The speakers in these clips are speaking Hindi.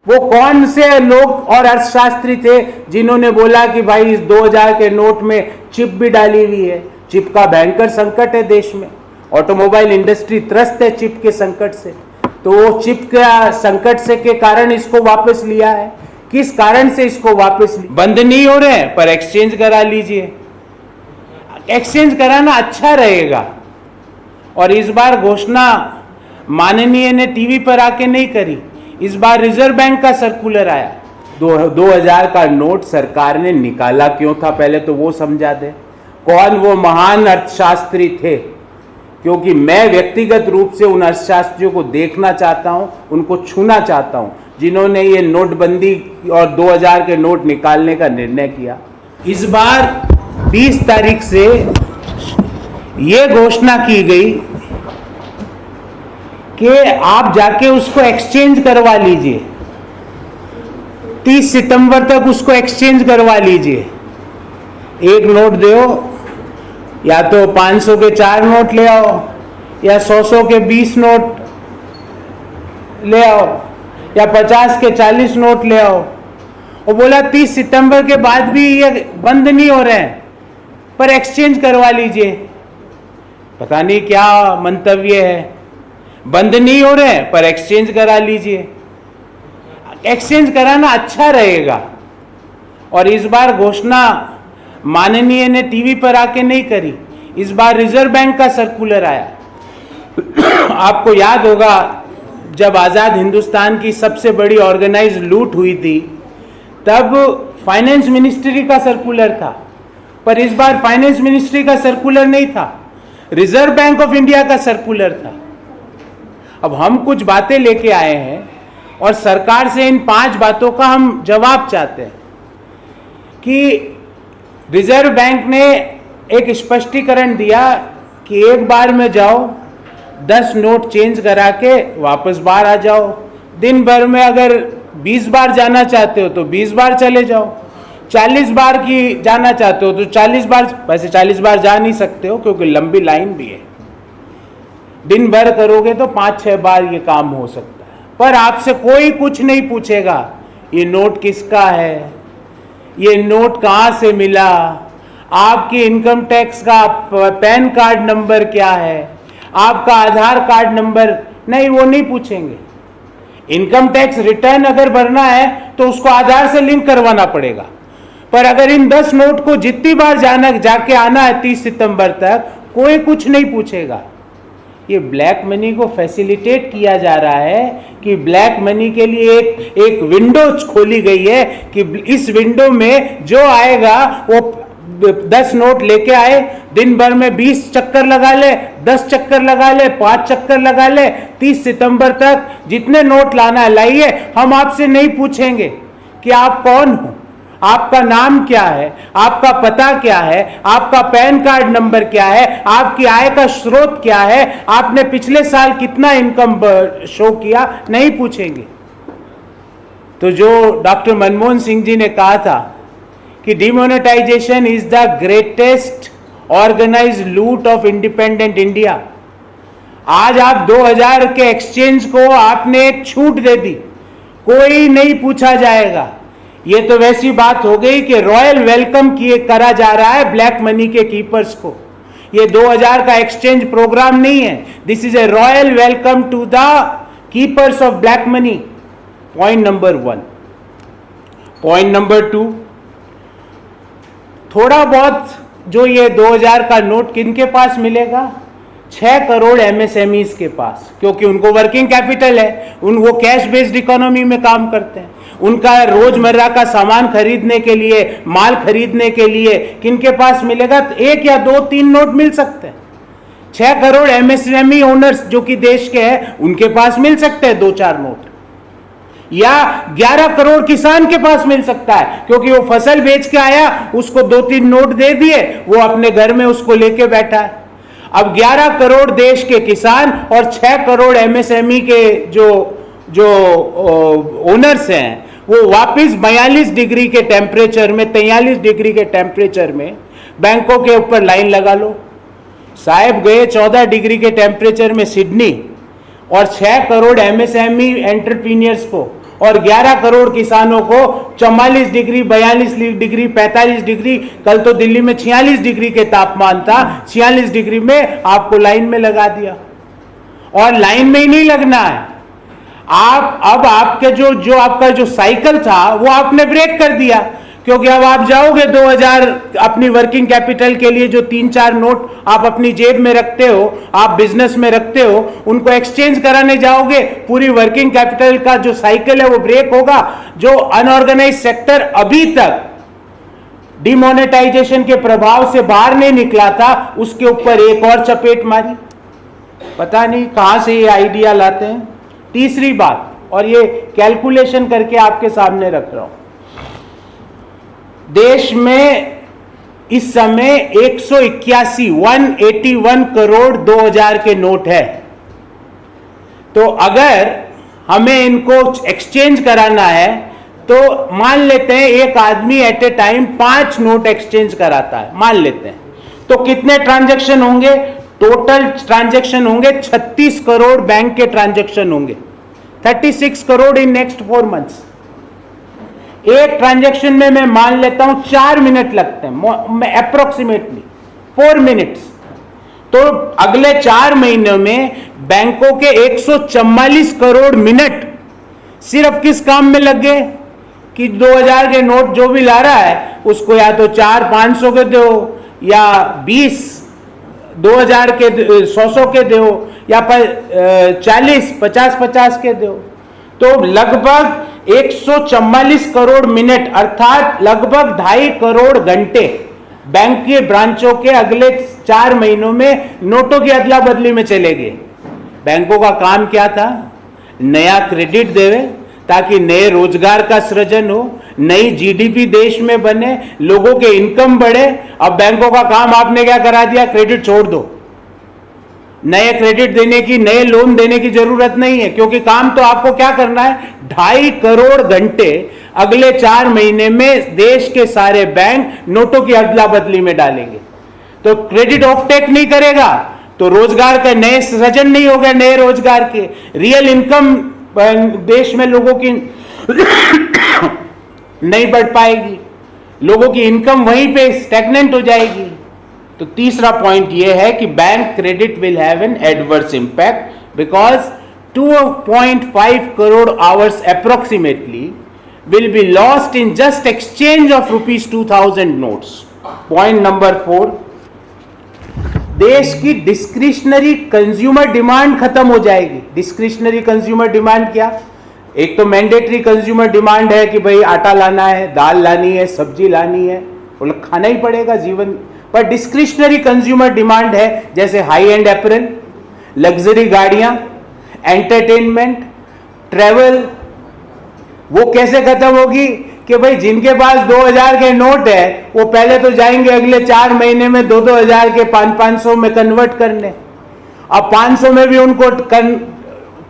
वो कौन से लोग और अर्थशास्त्री थे जिन्होंने बोला कि भाई इस 2000 के नोट में चिप भी डाली हुई है। चिप का भयंकर संकट है देश में, ऑटोमोबाइल इंडस्ट्री त्रस्त है चिप के संकट से। तो वो चिप का संकट से के कारण इसको वापस लिया है। किस कारण से इसको वापस बंद नहीं हो रहे हैं, पर एक्सचेंज करा लीजिए। एक्सचेंज कराना अच्छा रहेगा। और इस बार घोषणा माननीय ने टीवी पर आके नहीं करी, इस बार रिजर्व बैंक का सर्कुलर आया। 2000 का नोट सरकार ने निकाला क्यों था, पहले तो वो समझा दे। कौन वो महान अर्थशास्त्री थे? क्योंकि मैं व्यक्तिगत रूप से उन अर्थशास्त्रियों को देखना चाहता हूं, उनको छूना चाहता हूं, जिन्होंने ये नोटबंदी और 2000 के नोट निकालने का निर्णय किया। इस बार 20 तारीख से ये घोषणा की गई कि आप जाके उसको एक्सचेंज करवा लीजिए, 30 सितंबर तक उसको एक्सचेंज करवा लीजिए। एक नोट दो, या तो 500 के 4 नोट ले आओ, या 100 के 20 नोट ले आओ, या 50 के 40 नोट ले आओ। और बोला 30 सितंबर के बाद भी ये बंद नहीं हो रहे हैं, पर एक्सचेंज करवा लीजिए। पता नहीं क्या मंतव्य है, बंद नहीं हो रहे हैं पर एक्सचेंज करा लीजिए। एक्सचेंज कराना अच्छा रहेगा। और इस बार घोषणा माननीय ने टीवी पर आके नहीं करी, इस बार रिजर्व बैंक का सर्कुलर आया। आपको याद होगा जब आजाद हिंदुस्तान की सबसे बड़ी ऑर्गेनाइज लूट हुई थी, तब फाइनेंस मिनिस्ट्री का सर्कुलर था, पर इस बार फाइनेंस मिनिस्ट्री का सर्कुलर नहीं था, रिजर्व बैंक ऑफ इंडिया का सर्कुलर था। अब हम कुछ बातें लेके आए हैं और सरकार से इन 5 बातों का हम जवाब चाहते हैं कि रिजर्व बैंक ने एक स्पष्टीकरण दिया कि एक बार में जाओ, 10 नोट चेंज करा के वापस बाहर आ जाओ। दिन भर में अगर 20 बार जाना चाहते हो तो 20 बार चले जाओ, 40 बार की जाना चाहते हो तो 40 बार। वैसे 40 बार जा नहीं सकते हो क्योंकि लंबी लाइन भी है। दिन भर करोगे तो 5-6 बार ये काम हो सकता है, पर आपसे कोई कुछ नहीं पूछेगा ये नोट किसका है, ये नोट कहाँ से मिला, आपकी इनकम टैक्स का पैन कार्ड नंबर क्या है, आपका आधार कार्ड नंबर नहीं, वो नहीं पूछेंगे। इनकम टैक्स रिटर्न अगर भरना है तो उसको आधार से लिंक करवाना पड़ेगा, पर अगर इन 10 नोट को जितनी बार जाके आना है 30 सितंबर तक, कोई कुछ नहीं पूछेगा। ये ब्लैक मनी को फैसिलिटेट किया जा रहा है कि ब्लैक मनी के लिए एक विंडो खोली गई है कि इस विंडो में जो आएगा वो 10 नोट लेके आए, दिन भर में 20 चक्कर लगा ले, 10 चक्कर लगा ले, 5 चक्कर लगा ले, 30 सितंबर तक जितने नोट लाना है लाइए। हम आपसे नहीं पूछेंगे कि आप कौन हो, आपका नाम क्या है, आपका पता क्या है, आपका पैन कार्ड नंबर क्या है, आपकी आय का स्रोत क्या है, आपने पिछले साल कितना इनकम शो किया, नहीं पूछेंगे। तो जो डॉक्टर मनमोहन सिंह जी ने कहा था कि demonetization is the greatest organised loot of independent India, आज आप 2000 के एक्सचेंज को आपने एक छूट दे दी, कोई नहीं पूछा जाएगा। ये तो वैसी बात हो गई कि रॉयल वेलकम करा जा रहा है ब्लैक मनी के कीपर्स को। ये 2000 का एक्सचेंज प्रोग्राम नहीं है, this is a royal welcome to the keepers of black money. Point number 1। Point number 2, थोड़ा बहुत जो ये 2000 का नोट किनके पास मिलेगा? 6 करोड़ एमएसएमईज के पास, क्योंकि उनको वर्किंग कैपिटल है, वो कैश बेस्ड इकोनॉमी में काम करते हैं। उनका रोजमर्रा का सामान खरीदने के लिए, माल खरीदने के लिए किनके पास मिलेगा? 1 या 2-3 नोट मिल सकते हैं। 6 करोड़ एमएसएमई ओनर्स जो कि देश के हैं, उनके पास मिल सकते हैं 2-4 नोट, या 11 करोड़ किसान के पास मिल सकता है, क्योंकि वो फसल बेच के आया, उसको 2-3 नोट दे दिए, वो अपने घर में उसको लेके बैठा है। अब 11 करोड़ देश के किसान और 6 करोड़ एमएसएमई के जो ओनर्स हैं, वो वापिस 42 डिग्री के टेम्परेचर में, 43 डिग्री के टेम्परेचर में बैंकों के ऊपर लाइन लगा लो। साहब गए 14 डिग्री के टेम्परेचर में सिडनी, और 6 करोड़ एमएसएमई एंटरप्रीनियर्स को और 11 करोड़ किसानों को 44 डिग्री, 42 डिग्री, 45 डिग्री, कल तो दिल्ली में 46 डिग्री के तापमान था, 46 डिग्री में आपको लाइन में लगा दिया। और लाइन में ही नहीं लगना है, आप अब आपके जो आपका जो साइकिल था वो आपने ब्रेक कर दिया, क्योंकि अब आप जाओगे 2000 अपनी वर्किंग कैपिटल के लिए, जो 3-4 नोट आप अपनी जेब में रखते हो, आप बिजनेस में रखते हो, उनको एक्सचेंज कराने जाओगे, पूरी वर्किंग कैपिटल का जो साइकिल है वो ब्रेक होगा। जो अनऑर्गेनाइज सेक्टर अभी तक डिमोनेटाइजेशन के प्रभाव से बाहर नहीं निकला था, उसके ऊपर एक और चपेट मारी। पता नहीं कहां से ये आइडिया लाते हैं। तीसरी बात, और ये कैलकुलेशन करके आपके सामने रख रहा हूं, देश में इस समय 181 करोड़ 2000 के नोट है। तो अगर हमें इनको एक्सचेंज कराना है तो मान लेते हैं एक आदमी at a time 5 note exchange कराता है, मान लेते हैं, तो कितने ट्रांजैक्शन होंगे? टोटल ट्रांजैक्शन होंगे 36 करोड़ बैंक के ट्रांजैक्शन होंगे, 36 करोड़ इन नेक्स्ट 4 मंथ्स। एक ट्रांजैक्शन में मैं मान लेता हूं 4 मिनट लगते हैं, अप्रोक्सीमेटली 4 मिनट्स। तो अगले 4 महीनों में बैंकों के 144 करोड़ मिनट सिर्फ किस काम में लग गए कि 2000 के नोट जो भी ला रहा है उसको या तो 400-500 के दो, या 20 2000 के 100 के दो, या 40 50 के दो। तो लगभग 144 करोड़ मिनट अर्थात लगभग 2.5 करोड़ घंटे बैंक के ब्रांचों के अगले 4 महीनों में नोटों की अदला बदली में चले गए। बैंकों का काम क्या था? नया क्रेडिट देवे ताकि नए रोजगार का सृजन हो, नई जीडीपी देश में बने, लोगों के इनकम बढ़े। अब बैंकों का काम आपने क्या करा दिया? क्रेडिट छोड़ दो। नए क्रेडिट देने की, नए लोन देने की जरूरत नहीं है, क्योंकि काम तो आपको क्या करना है? 2.5 करोड़ घंटे अगले 4 महीने में देश के सारे बैंक नोटों की अदला बदली में डालेंगे। तो क्रेडिट ऑफटेक नहीं करेगा तो रोजगार का नए सृजन नहीं होगा, नए रोजगार के रियल इनकम देश में लोगों की नहीं बढ़ पाएगी, लोगों की इनकम वहीं पे स्टैग्नेंट हो जाएगी। तो तीसरा पॉइंट यह है कि bank credit will have an adverse impact because 2.5 crore hours approximately will be lost in just exchange of rupees 2000 notes. Point number 4, देश की डिस्क्रिशनरी कंज्यूमर डिमांड खत्म हो जाएगी। डिस्क्रिशनरी कंज्यूमर डिमांड क्या? एक तो मैंडेटरी कंज्यूमर डिमांड है कि भाई आटा लाना है, दाल लानी है, सब्जी लानी है, वो लोग खाना ही पड़ेगा जीवन। पर डिस्क्रिशनरी कंज्यूमर डिमांड है जैसे हाई एंड एपरल, लग्जरी गाड़ियां, एंटरटेनमेंट, ट्रैवल, वो कैसे खत्म होगी कि भाई जिनके पास 2000 के नोट है वो पहले तो जाएंगे अगले 4 महीने में 2-2000 के 500 में कन्वर्ट करने। अब 500 में भी उनको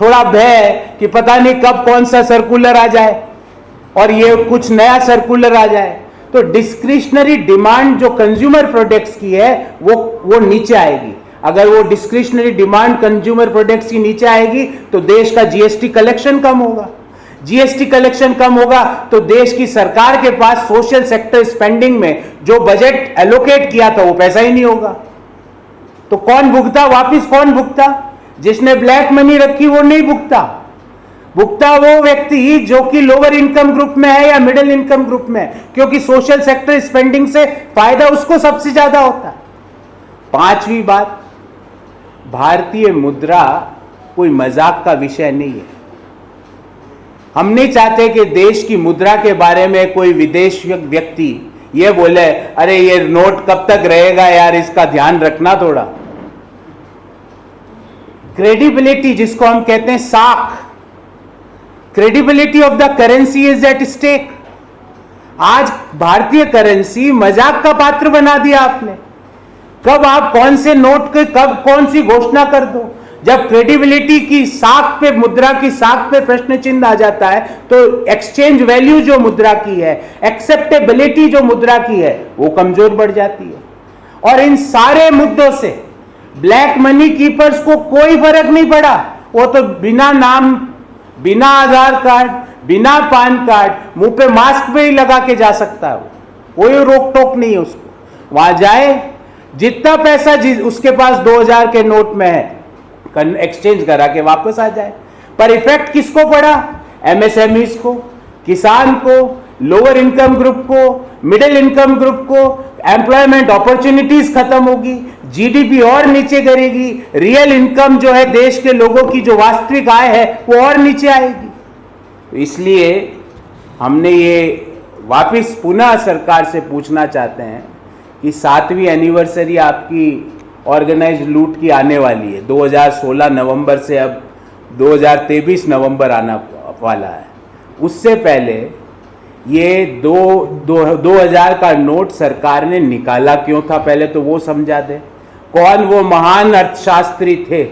थोड़ा भय है कि पता नहीं कब कौन सा सर्कुलर आ जाए और ये कुछ नया सर्कुलर आ जाए। तो डिस्क्रिशनरी डिमांड जो कंज्यूमर प्रोडक्ट्स की है वो नीचे आएगी। अगर वो डिस्क्रिशनरी डिमांड कंज्यूमर प्रोडक्ट्स की नीचे आएगी तो देश का जीएसटी कलेक्शन कम होगा। जीएसटी कलेक्शन कम होगा तो देश की सरकार के पास सोशल सेक्टर स्पेंडिंग में जो बजट एलोकेट किया था वो पैसा ही नहीं होगा। तो कौन भुगता? वापिस कौन भुगता? जिसने ब्लैक मनी रखी वो नहीं भुगता वो व्यक्ति जो कि लोअर इनकम ग्रुप में है या मिडिल इनकम ग्रुप में है, क्योंकि सोशल सेक्टर स्पेंडिंग से फायदा उसको सबसे ज्यादा होता है। 5वीं बात, भारतीय मुद्रा कोई मजाक का विषय नहीं है। हम नहीं चाहते कि देश की मुद्रा के बारे में कोई विदेशी व्यक्ति ये बोले अरे ये नोट कब तक रहेगा यार, इसका ध्यान रखना थोड़ा। क्रेडिबिलिटी जिसको हम कहते हैं साख, credibility of the currency is at stake. आज भारतीय करेंसी मजाक का पात्र बना दिया आपने। कब आप कौन से नोट के कब कौन सी घोषणा कर दो, जब क्रेडिबिलिटी की साख पे, मुद्रा की साख पे प्रश्न चिन्ह आ जाता है तो एक्सचेंज वैल्यू जो मुद्रा की है, एक्सेप्टेबिलिटी जो मुद्रा की है वो कमजोर पड़ जाती है। और इन सारे मुद्दों से ब्लैक मनी कीपर्स को कोई फर्क नहीं पड़ा। वो तो बिना नाम, बिना आधार कार्ड, बिना पान कार्ड मुंह पे मास्क भी लगा के जा सकता है, कोई रोक टोक नहीं है उसको। वहां जाए, जितना पैसा उसके पास 2000 के नोट में है एक्सचेंज करा के वापस आ जाए। पर इफेक्ट किसको पड़ा? एमएसएमईज को, किसान को, लोअर इनकम ग्रुप को, मिडिल इनकम ग्रुप को। एम्प्लॉयमेंट अपॉर्चुनिटीज खत्म होगी, जीडीपी और नीचे गिरेगी, रियल इनकम जो है देश के लोगों की जो वास्तविक आय है वो और नीचे आएगी। तो इसलिए हमने ये वापस पुनः सरकार से पूछना चाहते हैं कि 7वीं एनिवर्सरी आपकी ऑर्गेनाइज्ड लूट की आने वाली है। 2016 नवंबर से अब 2023 नवंबर आना वाला है। उससे पहले ये 2000 का नोट सरकार ने निकाला क्यों था, पहले तो वो समझा दे। कौन वो महान अर्थशास्त्री थे?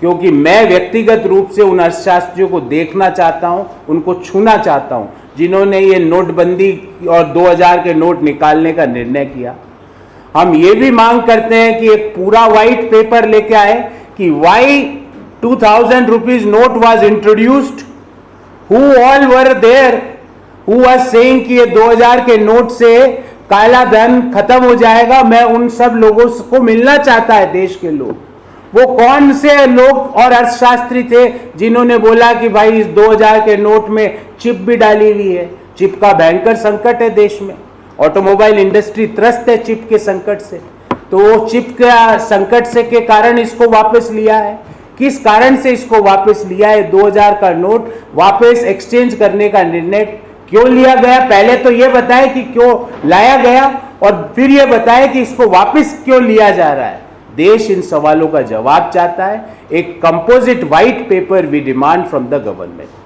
क्योंकि मैं व्यक्तिगत रूप से उन अर्थशास्त्रियों को देखना चाहता हूं, उनको छूना चाहता हूं, जिन्होंने ये नोटबंदी और 2000 के नोट निकालने का निर्णय किया। हम ये भी मांग करते हैं कि एक पूरा व्हाइट पेपर लेके आए कि why 2000 rupees note was introduced, who all were there who was saying कि ये 2000 के नोट से काला धन खत्म हो जाएगा। मैं उन सब लोगों को मिलना चाहता है, देश के लोग। वो कौन से लोग और अर्थशास्त्री थे जिन्होंने बोला कि भाई इस 2000 के नोट में चिप भी डाली हुई है? चिप का भयंकर संकट है देश में, ऑटोमोबाइल इंडस्ट्री त्रस्त है चिप के संकट से। तो वो चिप का संकट से के कारण इसको वापस लिया है। किस कारण से इसको वापस लिया है? 2000 का नोट वापस एक्सचेंज करने का निर्णय क्यों लिया गया? पहले तो ये बताए कि क्यों लाया गया और फिर ये बताए कि इसको वापस क्यों लिया जा रहा है। देश इन सवालों का जवाब चाहता है। एक composite white paper we demand from the government.